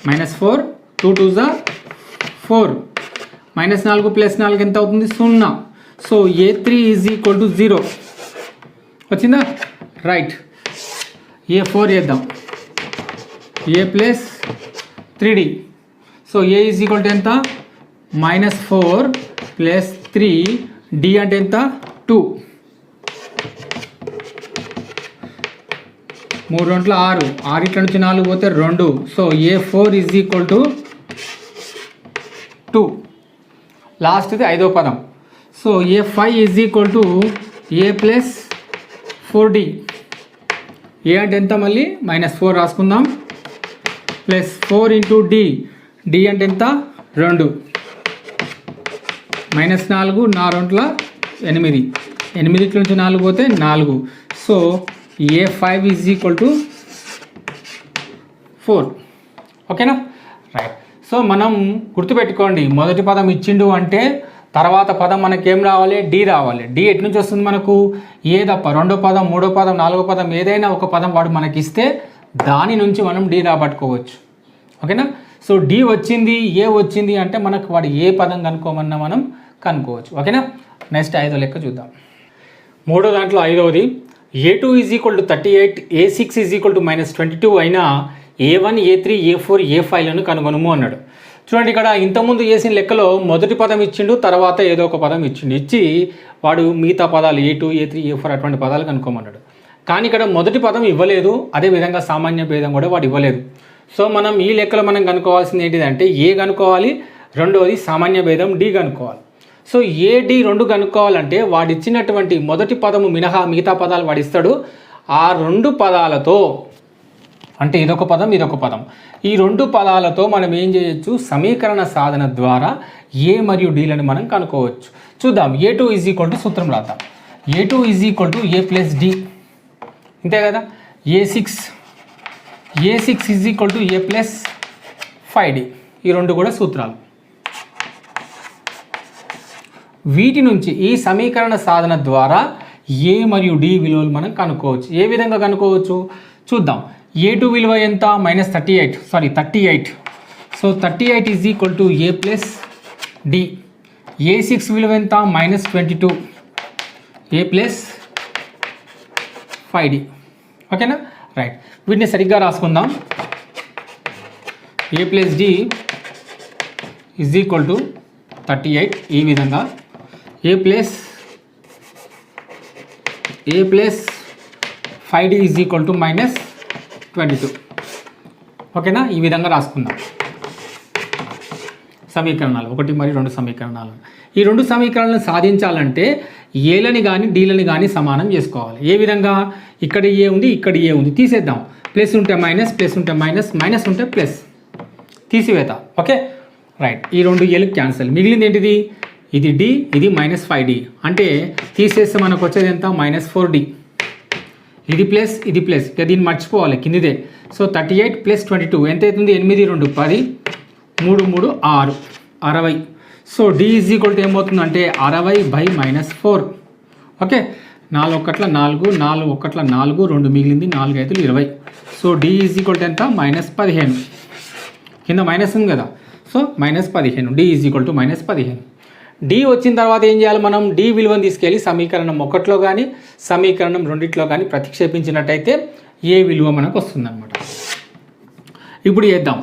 -4, 2 2 4. -4 + 4 ఎంత అవుతుంది, 0. So A3 is equal to 0 వచ్చిందా, రైట్. A4 చేద్దాం, A + 3D. So A is equal to ఎంత, -4 + 3. డి అంటే ఎంత, 2. 3 2 6. 6 ఇట్ల నుంచి 4 పోతే 2. So A4 is equal to 2. లాస్ట్ది 5వ పదం. So A5 is equal to A + 4D. ఏ అంటే ఎంత, మళ్ళీ -4 రాసుకుందాం, +4 × D. డి అంటే ఎంత, 2. -4 4 8. 8 నుంచి 4 పోతే 4. So A5 is equal to 4. ఓకేనా, రైట్. సో మనం గుర్తుపెట్టుకోండి, మొదటి పదం ఇచ్చిండు అంటే తర్వాత పదం మనకేం రావాలి, డి రావాలి. డి ఎటు నుంచి వస్తుంది మనకు, ఏ తప్ప. 2వ పదం, 3వ పదం, 4వ పదం ఏదైనా ఒక పదం వాడు మనకి ఇస్తే దాని నుంచి మనం డి రాబట్టుకోవచ్చు. ఓకేనా. సో డి వచ్చింది, ఏ వచ్చింది అంటే మనకు వాడు ఏ పదం కనుక్కోమన్నా మనం కనుక్కోవచ్చు. ఓకేనా. నెక్స్ట్ 5వ లెక్క చూద్దాం. 3వ దాంట్లో 5వది, A2 is equal to 38, A6 is equal to -22 అయినా A1, A3, A4, A5లను కనుగొనము అన్నాడు. చూడండి, ఇక్కడ ఇంతకుముందు చేసిన లెక్కలో మొదటి పదం ఇచ్చిండు, తర్వాత ఏదో ఒక పదం ఇచ్చిండు. ఇచ్చి వాడు మిగతా పదాలు A2, A3, A4 అటువంటి పదాలు కనుక్కోమన్నాడు. కానీ ఇక్కడ మొదటి పదం ఇవ్వలేదు, అదేవిధంగా సామాన్య భేదం కూడా వాడు ఇవ్వలేదు. సో మనం ఈ లెక్కలో మనం కనుక్కోవాల్సింది ఏంటిదంటే ఏ కనుక్కోవాలి, రెండవది సామాన్య భేదం డి కనుక్కోవాలి. సో ఏ డి 2 కనుక్కోవాలంటే వాడిచ్చినటువంటి మొదటి పదము మినహా మిగతా పదాలు వాడిస్తాడు. ఆ 2 పదాలతో, అంటే ఇదొక పదం ఇదొక పదం, ఈ 2 పదాలతో మనం ఏం చేయొచ్చు, సమీకరణ సాధన ద్వారా ఏ మరియు డీలను మనం కనుక్కోవచ్చు. చూద్దాం. A2 ఈజ్ ఈక్వల్ టు సూత్రం రాద్దాం. A2 is equal to A + D. ఇంతే కదా. A6 is equal to A + 5D. ఈ 2 కూడా సూత్రాలు. వీటి నుంచి ఈ సమీకరణ సాధన ద్వారా ఏ మరియు డి విలువలు మనం కనుక్కోవచ్చు. ఏ విధంగా కనుక్కోవచ్చు చూద్దాం. A2 విలువ ఎంత, -38. So 38 is equal to A + D. A6 విలువ ఎంత, -22, A + 5D. ఓకేనా, రైట్. వీటిని సరిగ్గా రాసుకుందాం. A + D is equal to 38 ఈ విధంగా. A + A plus 5d is equal to minus 22. ఓకేనా? ఈ విధంగా రాసుకుందాం సమీకరణాలు, 1 మరియు 2 సమీకరణాలు. ఈ 2 సమీకరణాలను సాధించాలంటే ఏలని కానీ డీలని కానీ సమానం చేసుకోవాలి. ఏ విధంగా? ఇక్కడ ఏ ఉంది, ఇక్కడ ఏ ఉంది, తీసేద్దాం. ప్లస్ ఉంటే మైనస్, ప్లస్ ఉంటే మైనస్, మైనస్ ఉంటే ప్లస్, తీసివేత. Okay right. ఈ 2 ఏలు క్యాన్సిల్. మిగిలింది ఏంటిది? ఇది డి, ఇది మైనస్ 5d. అంటే తీసేస్తే మనకు వచ్చేది ఎంత? Minus 4d. ఇది ప్లస్, ఇది ప్లస్, ఇక దీన్ని మర్చిపోవాలి, కిందిదే. సో 38 ప్లస్ 22 ఎంత అవుతుంది? 8 2 10, 3 3 6, 60. So D is equal to ఏమవుతుందంటే 60/-4. ఓకే 4 1 4, 4 1 4, 2 మిగిలింది, 4 5 20. So D is equal to ఎంత? -15. కింద మైనస్ ఉంది కదా, so -15. D is equal to -15. D వచ్చిన తర్వాత ఏం చేయాలి మనం? డి విలువను తీసుకెళ్ళి సమీకరణం 1లో కానీ సమీకరణం 2లో కానీ ప్రతిక్షేపించినట్టయితే ఏ విలువ మనకు వస్తుందన్నమాట. ఇప్పుడు చేద్దాం.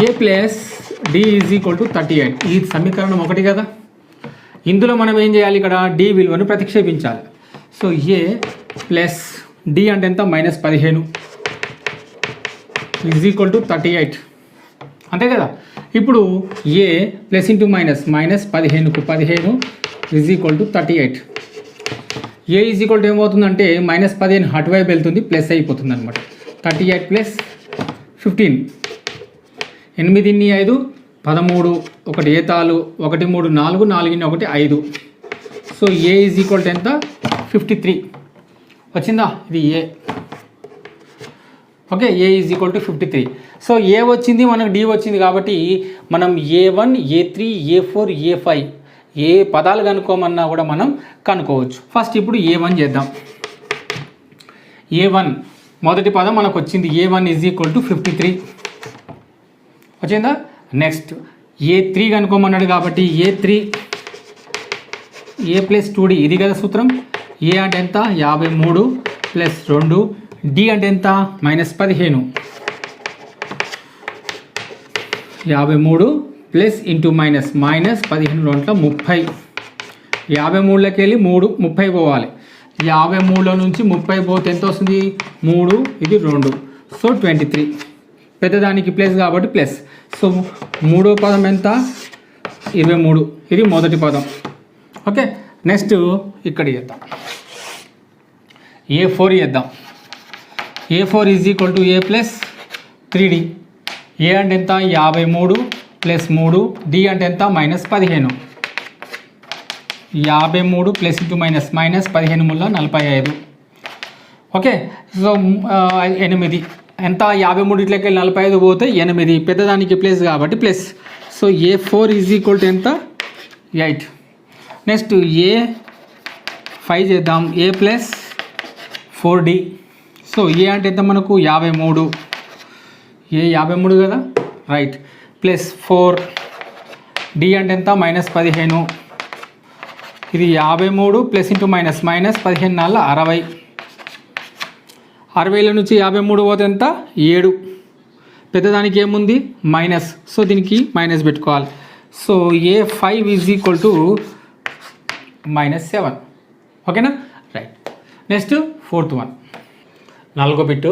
A plus D is equal to 38. ఇది సమీకరణం 1 కదా. ఇందులో మనం ఏం చేయాలి? ఇక్కడ డి విలువను ప్రతిక్షేపించాలి. సో ఏ ప్లస్ డి అంటే ఎంత? -15 ఈజ్ ఈక్వల్ టు 38. అంతే కదా. ఇప్పుడు ఏ ప్లస్ ఇంటూ మైనస్, -15కు 15 is equal to 38. A is equal to ఏమవుతుందంటే -15 అటువైపు వెళ్తుంది, ప్లస్ అయిపోతుంది అనమాట. 38 ప్లస్ 15, 8 5 13, 1 ఏతాలు, 1 3 4, 4 1 5. So A is equal to ఎంత? 53 వచ్చిందా? ఇది A. Okay A is equal to 53. So A వచ్చింది, మనకు డి వచ్చింది కాబట్టి మనం A1 A3 A4 A5 ఏ పదాలు కనుక్కోమన్నా కూడా మనం కనుక్కోవచ్చు. ఫస్ట్ ఇప్పుడు A1 చేద్దాం. A1 మొదటి పదం మనకు వచ్చింది. A1 ఈజ్ ఈక్వల్ టు 53 వచ్చిందా? నెక్స్ట్ A3 కనుక్కోమన్నాడు కాబట్టి A3 A ప్లస్ 2d, ఇది కదా సూత్రం. ఏ అంటే ఎంత? 53 ప్లస్ 2, డి అంటే ఎంత? -15. 53 ప్లస్ ఇంటూ మైనస్, -15 2 30. 53లోకి వెళ్ళి 3 30 పోవాలి. 53లో నుంచి 30 పోతే ఎంత వస్తుంది? 3, ఇది 2, సో 23. పెద్దదానికి ప్లస్ కాబట్టి ప్లస్. సో మూడో పదం ఎంత? 23. ఇది మొదటి పదం. ఓకే నెక్స్ట్ ఇక్కడ చేద్దాం. A4 చేద్దాం. A4 is equal to A plus 3d. ఏ అంటే ఎంత? 53 ప్లస్ 3, డి అంటే ఎంత? -15. 53 plus into minus, -15 ముల్ల 45. Okay so 8 ఎంత? 53 ఇట్లకి వెళ్ళి 45 పోతే 8, పెద్దదానికి ప్లస్ కాబట్టి plus. So A4 is equal to ఎంత? 8. నెక్స్ట్ A5 చేద్దాం. A plus 4d. సో ఏ అంటే ఎంత మనకు? 53. ఏ 53 కదా, రైట్. ప్లస్ 4, డి అంటే ఎంత? -15. ఇది 53 ప్లస్ ఇంటూ మైనస్, -15 4 60. 60లో నుంచి 53 పోతే ఎంత? 7. పెద్దదానికి ఏముంది? మైనస్. సో దీనికి మైనస్ పెట్టుకోవాలి. So A5 is equal to -7. ఓకేనా, రైట్. నెక్స్ట్ 4th వన్, 4వ బిట్టు.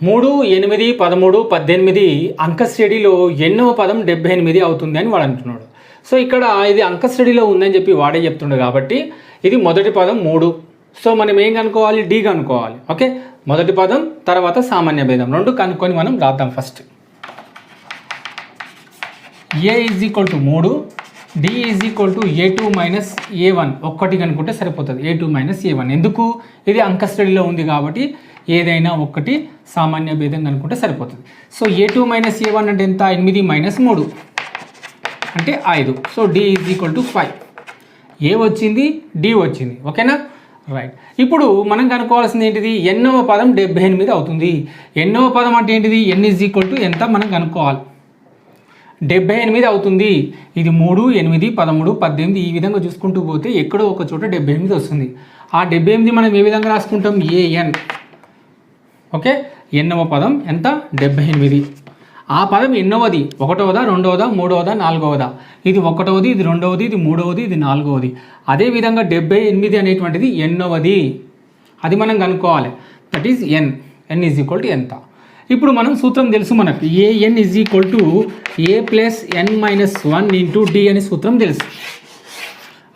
3 8 13 18 అంక శ్రేణిలో ఎన్నవ పదం 78 అవుతుంది అని వాడు అంటున్నాడు. సో ఇక్కడ ఇది అంక శ్రేణిలో ఉందని చెప్పి వాడే చెప్తుండే కాబట్టి ఇది మొదటి పదం 3. సో మనం ఏం కనుక్కోవాలి? డి కనుక్కోవాలి. ఓకే మొదటి పదం తర్వాత సామాన్య భేదం 2 కనుక్కొని మనం రాద్దాం. First A is equal to 3, D is equal to A2 minus A1. ఒక్కటి కనుక్కుంటే సరిపోతుంది. A2 minus A1. ఎందుకు? ఇది అంక శ్రేణిలో ఉంది కాబట్టి ఏదైనా ఒకటి సామాన్య భేదం కనుక్కుంటే సరిపోతుంది. సో A2 మైనస్ A1 అంటే ఎంత? 8 మైనస్ 3 అంటే 5. So D is equal to 5. A వచ్చింది, డి వచ్చింది. ఓకేనా, రైట్. ఇప్పుడు మనం కనుక్కోవాల్సింది ఏంటిది? ఎన్నవ పదం 78 అవుతుంది. ఎన్నవ పదం అంటే ఏంటిది? n ఈజ్ ఈక్వల్ టు ఎంత మనం కనుక్కోవాలి. 78 అవుతుంది. ఇది 3 8 13 18 ఈ విధంగా చూసుకుంటూ పోతే ఎక్కడో ఒక చోట 78 వస్తుంది. ఆ 78 మనం ఏ విధంగా రాసుకుంటాం? an. ఓకే ఎన్నవ పదం ఎంత? 78. ఆ పదం ఎన్నోవది, ఒకటవదా, రెండవదా, మూడవదా, నాలుగవదా, ఇది ఒకటవది, ఇది రెండవది, ఇది మూడవది, ఇది నాలుగవది. అదేవిధంగా 78 అనేటువంటిది ఎన్నోవది, అది మనం కనుక్కోవాలి. That is N. N is equal to ఎంత. ఇప్పుడు మనం సూత్రం తెలుసు మనకు, AN is equal to A plus N minus 1 into D అనే సూత్రం తెలుసు.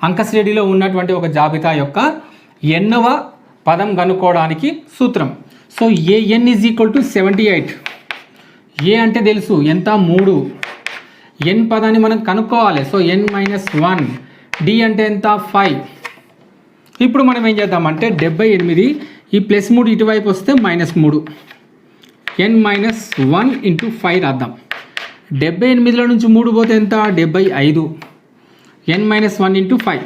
అంకశ్రేణిలో ఉన్నటువంటి ఒక జాబితా యొక్క ఎన్నవ పదం కనుక్కోవడానికి సూత్రం. So AN is equal to 78. A అంటే తెలుసు ఎంత, 3. ఎన్ పదాన్ని మనం కనుక్కోవాలి. So N minus 1. డి అంటే ఎంత, 5. ఇప్పుడు మనం ఏం చేద్దామంటే 78 ఈ ప్లస్ 3 ఇటువైపు వస్తే -3. ఎన్ మైనస్ 1 ఇంటూ 5 రాద్దాం. 78లో నుంచి 3 పోతే ఎంత, 75. ఎన్ మైనస్ 1 ఇంటూ 5.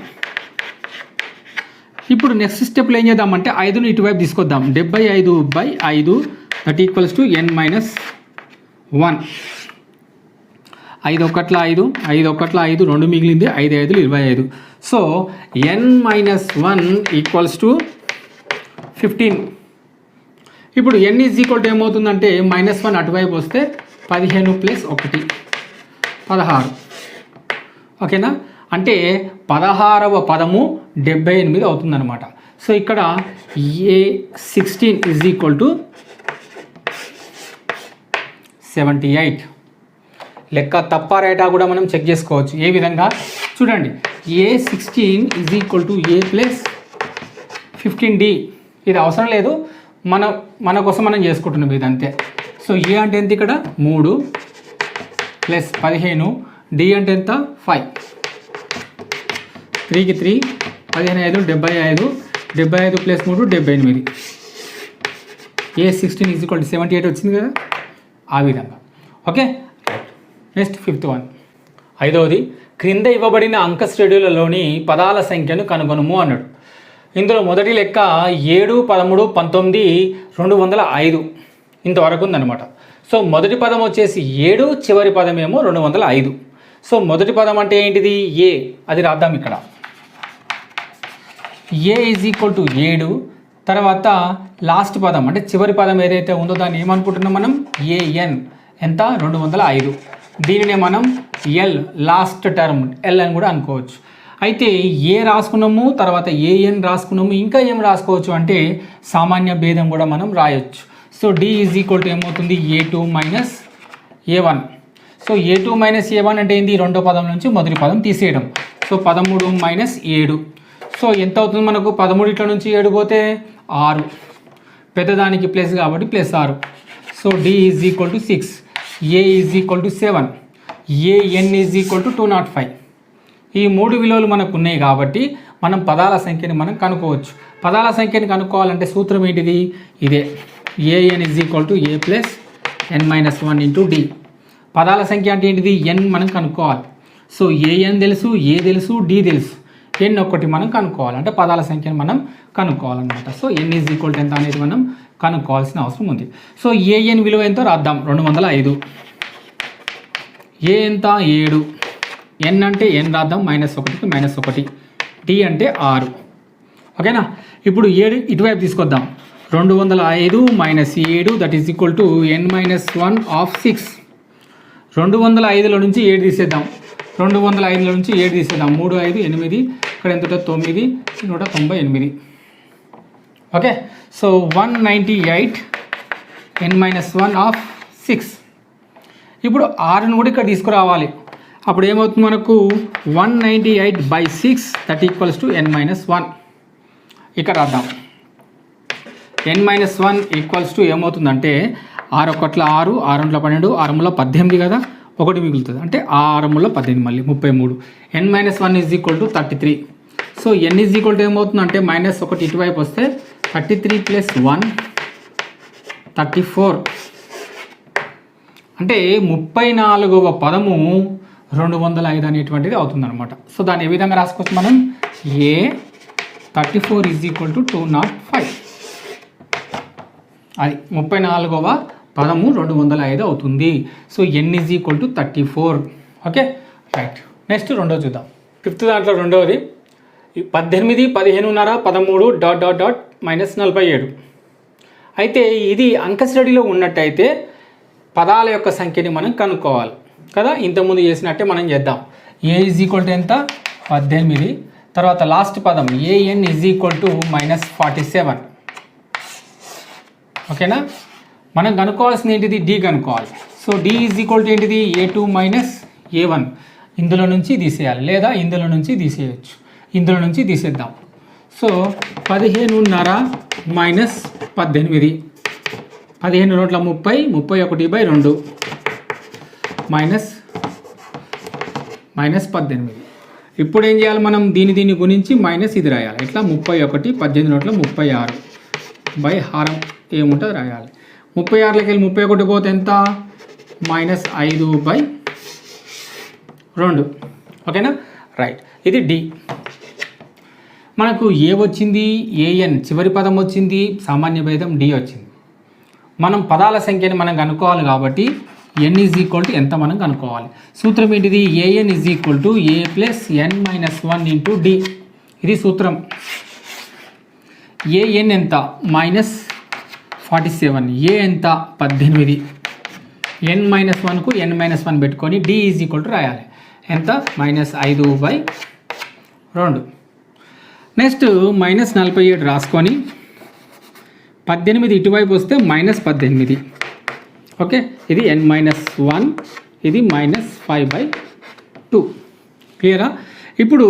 ఇప్పుడు నెక్స్ట్ స్టెప్లో ఏం చేద్దామంటే 5ని ఇటువైపు తీసుకొద్దాం. 75/5 that equals to N minus 1. 5 ఒకట్ల 5, 5 ఒకట్ల 5, 2 మిగిలింది, 5 5 25. So N minus 1 equals to 15. ఇప్పుడు ఎన్ ఈజ్ ఈక్వల్ టు ఏమవుతుందంటే -1 అటువైపు వస్తే 15 + 1 16. ఓకేనా, అంటే 16వ పదము 78 అవుతుందన్నమాట. సో ఇక్కడ A16 ఈజ్ ఈక్వల్ టు 78. లెక్క తప్ప రైటా కూడా మనం చెక్ చేసుకోవచ్చు. ఏ విధంగా చూడండి, A16 is equal to A plus 15D. ఇది అవసరం లేదు, మన కోసం మనం చేసుకుంటున్నాం ఇది అంతే. సో ఏ అంటే ఎంత, ఇక్కడ 3 + 15, డి అంటే ఎంత, 5. 3కి 3, 15 5 75, 75 + 3 78. A16 ఈజ్ ఈక్వల్ టు 78 వచ్చింది కదా, ఆ విధంగా. Okay, next 5th one. 5వది, క్రింద ఇవ్వబడిన అంక శ్రేణులలోని పదాల సంఖ్యను కనుగొనుము అన్నాడు. ఇందులో మొదటి లెక్క 7, 13, 19, 205 ఇంతవరకు ఉందన్నమాట. సో మొదటి పదం వచ్చేసి 7, చివరి పదం ఏమో 205. సో మొదటి పదం అంటే ఏంటిది, ఏ. అది రాద్దాం ఇక్కడ. ఏ ఈజ్ ఈక్వల్ టు 7, తర్వాత లాస్ట్ పదం అంటే చివరి పదం ఏదైతే ఉందో దాన్ని ఏమనుకుంటున్నాం మనం, ఏఎన్ ఎంత, 205. దీనినే మనం ఎల్, లాస్ట్ టర్మ్ ఎల్ అని కూడా అనుకోవచ్చు. అయితే ఏ రాసుకున్నాము, తర్వాత ఏఎన్ రాసుకున్నాము, ఇంకా ఏం రాసుకోవచ్చు అంటే సామాన్య భేదం కూడా మనం రాయొచ్చు. So D is equal to ఏమవుతుంది, A2 minus A1. So A2 minus A1 అంటే ఏంది, రెండో పదం నుంచి మొదటి పదం తీసేయడం. So 13 minus 7. సో ఎంత అవుతుంది మనకు, 13 ఇట్ల నుంచి 7 పోతే 6, పెద్దదానికి ప్లస్ కాబట్టి +6. So D is equal to 6, A is equal to 7, AN is equal to 205. ఈ 3 విలువలు మనకు ఉన్నాయి కాబట్టి మనం పదాల సంఖ్యని మనం కనుక్కోవచ్చు. పదాల సంఖ్యని కనుక్కోవాలంటే సూత్రం ఏంటిది, ఇదే. AN is equal to A plus N minus 1 into D. పదాల సంఖ్య అంటే ఏంటిది, ఎన్ మనం కనుక్కోవాలి. సో ఏఎన్ తెలుసు, ఏ తెలుసు, డి తెలుసు, ఎన్ ఒక్కటి మనం కనుక్కోవాలి. అంటే పదాల సంఖ్యను మనం కనుక్కోవాలన్నమాట. So N is equal to ఎంత అనేది మనం కనుక్కోవాల్సిన అవసరం ఉంది. సో ఏఎన్ విలువ ఎంతో రాద్దాం, 205. ఏ ఎంత, 7. ఎన్ అంటే ఎన్ రాద్దాం, -1కి -1. డి అంటే 6. ఓకేనా, ఇప్పుడు 7 ఇటువైపు తీసుకొద్దాం. 205 - 7 that is equal to n-1 of 6. 205లో నుంచి 7 తీసేద్దాం. 205లో నుంచి 7 తీసేద్దాం. 3 5 8, ఇక్కడ ఎంత ఉంటుంది, 9, 198. Okay, so 198 n-1 of 6. ఇప్పుడు 6ను కూడా ఇక్కడ తీసుకురావాలి. అప్పుడు ఏమవుతుంది మనకు, 198/6 దట్ ఈక్వల్స్ టు n-1. ఇక్కడ రాద్దాం. n-1 ఈక్వల్స్ టు ఏమవుతుందంటే 6 ఒకట్ల 6, 6 12, 6 18 కదా, 1 మిగులుతుంది. అంటే 6 18 మళ్ళీ 33. n-1 is equal to 33. So n is equal to ఏమవుతుందంటే -1 ఇటువైపు వస్తే 33 + 1 34. అంటే 34వ పదము 205 అనేటువంటిది అవుతుందన్నమాట. సో దాన్ని ఏ విధంగా రాసుకోవచ్చు మనం, ఏ 34 ఈజ్ ఈక్వల్ టు 205. అది 34వ పదము 205 అవుతుంది. So N is equal to 34. Okay, right. Next రెండో చూద్దాం. 5th దాంట్లో రెండవది 18, 15.5, 13 ... -47. అయితే ఇది అంక శ్రేణిలో ఉన్నట్టయితే పదాల యొక్క సంఖ్యని మనం కనుక్కోవాలి కదా. ఇంతకుముందు చేసినట్టే మనం చేద్దాం. ఏ ఈజ్ ఈక్వల్ టు ఎంత 18, తర్వాత లాస్ట్ పదం ఏఎన్ ఈజ్ ఈక్వల్ టు -47. ఓకేనా. మనం కనుక్కోవాల్సింది ఏంటిది, డి కనుక్కోవాలి. So D is equal to ఏంటిది, A2 - A1. ఇందులో నుంచి తీసేయాలి లేదా ఇందులో నుంచి తీసేయచ్చు. ఇందులో నుంచి తీసేద్దాం. సో 15.5 - 18, 15 రోట్ల 30, 31/2 -18. ఇప్పుడు ఏం చేయాలి మనం, దీన్ని గురించి మైనస్ ఇది రాయాలి. ఇట్లా 31, 18 రోట్ల 36 బై హారం ఏముంటుంది రాయాలి. 36లోకి వెళ్ళి 31 పోతే ఎంత, -5/2. ఓకేనా, రైట్. ఇది డి. మనకు ఏ వచ్చింది, ఏఎన్ చివరి పదం వచ్చింది, సామాన్య భేదం డి వచ్చింది. మనం పదాల సంఖ్యని మనం కనుక్కోవాలి కాబట్టి ఎన్ ఈజ్ ఈక్వల్ టు ఎంత మనం కనుక్కోవాలి. సూత్రం ఏంటిది, AN is equal to A plus N minus 1 into D. ఇది సూత్రం. ఏఎన్ ఎంత, -47, ఏ ఎంత 18, n-1కు n-1 పెట్టుకొని డి ఈజ్ ఈక్వల్ టు రాయాలి. ఎంత, -5/2. నెక్స్ట్ -47 రాసుకొని 18 ఇటువైపు వస్తే -18. ఓకే, ఇది n-1, ఇది -5/2. క్లియరా. ఇప్పుడు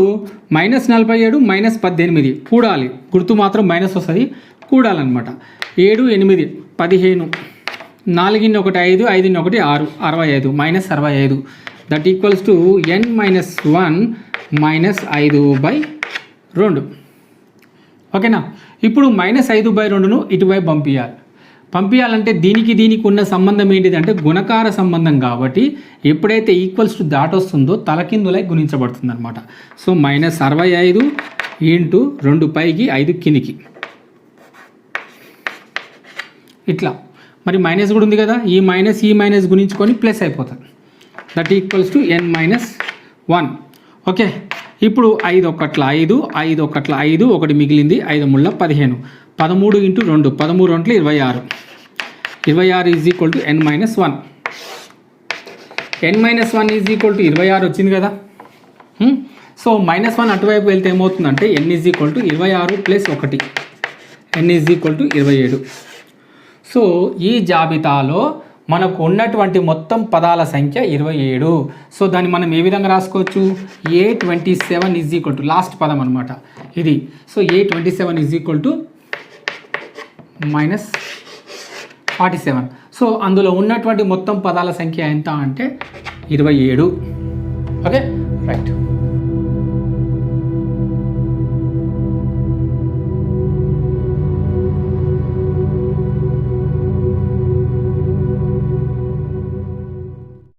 -47 -18 కూడాలి, గుర్తు మాత్రం మైనస్ వస్తుంది, కూడాలన్నమాట. 7, 8, 15, 4 1 5, 5 1 6, 65 -65. That equals to n-1 -5/2. ఓకేనా. ఇప్పుడు -5/2ను ఇటువైపు పంపించాలంటే దీనికి ఉన్న సంబంధం ఏంటిది అంటే గుణకార సంబంధం కాబట్టి ఎప్పుడైతే ఈక్వల్స్ టు దాటొస్తుందో తలకిందులై గుణించబడుతుంది అనమాట. సో -65 ఇంటూ 2 పైకి 5 కిందికి ఇట్లా. మరి మైనస్ కూడా ఉంది కదా, ఈ మైనస్ గుణించుకొని ప్లస్ అయిపోతుంది. That equals to n-1. Okay, ఇప్పుడు 5 1 5, 5 1 5, 1 మిగిలింది, 5 3 15, 13 into 2, 13 2 26, 26 is equal to n-1. n-1 is equal to 26 వచ్చింది కదా. సో -1 అటువైపు వెళ్తే ఏమవుతుందంటే n is equal to 26 + 1, n is equal to 27. So ఈ జాబితాలో మనకు ఉన్నటువంటి మొత్తం పదాల సంఖ్య 27. సో దాన్ని మనం ఏ విధంగా రాసుకోవచ్చు, A27 is equal to last పదం అనమాట ఇది. So A27 is equal to -47. So అందులో ఉన్నటువంటి మొత్తం పదాల సంఖ్య ఎంత అంటే 27. Okay, right.